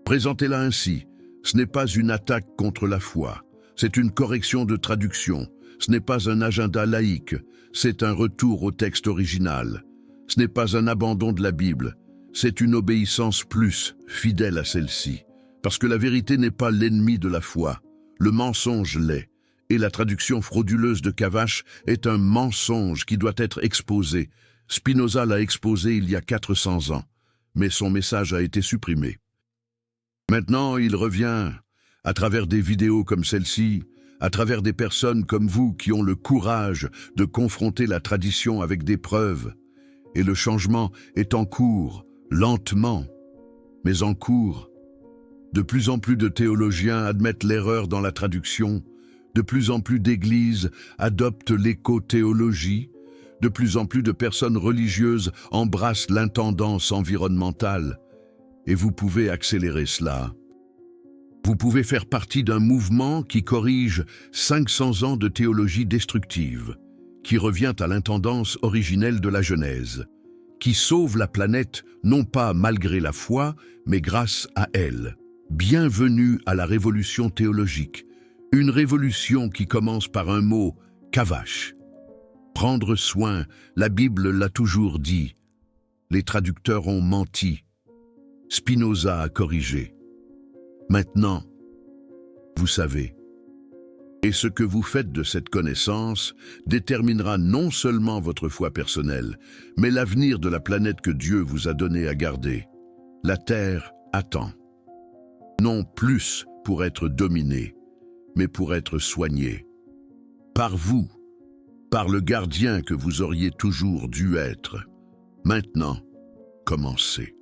S1: présentez-la ainsi. Ce n'est pas une attaque contre la foi, c'est une correction de traduction. Ce n'est pas un agenda laïque, c'est un retour au texte original. Ce n'est pas un abandon de la Bible, c'est une obéissance plus fidèle à celle-ci. Parce que la vérité n'est pas l'ennemi de la foi, le mensonge l'est. Et la traduction frauduleuse de Cavache est un mensonge qui doit être exposé. Spinoza l'a exposé il y a 400 ans, mais son message a été supprimé. Maintenant, il revient, à travers des vidéos comme celle-ci, à travers des personnes comme vous qui ont le courage de confronter la tradition avec des preuves. Et le changement est en cours, lentement, mais en cours. De plus en plus de théologiens admettent l'erreur dans la traduction, de plus en plus d'églises adoptent l'éco-théologie, de plus en plus de personnes religieuses embrassent l'intendance environnementale. Et vous pouvez accélérer cela. Vous pouvez faire partie d'un mouvement qui corrige 500 ans de théologie destructive, qui revient à l'intendance originelle de la Genèse, qui sauve la planète non pas malgré la foi, mais grâce à elle. Bienvenue à la révolution théologique, une révolution qui commence par un mot, Cavache. Prendre soin, la Bible l'a toujours dit. Les traducteurs ont menti. Spinoza a corrigé. Maintenant, vous savez. Et ce que vous faites de cette connaissance déterminera non seulement votre foi personnelle, mais l'avenir de la planète que Dieu vous a donnée à garder. La Terre attend. Non plus pour être dominée, mais pour être soignée. Par vous, par le gardien que vous auriez toujours dû être. Maintenant, commencez.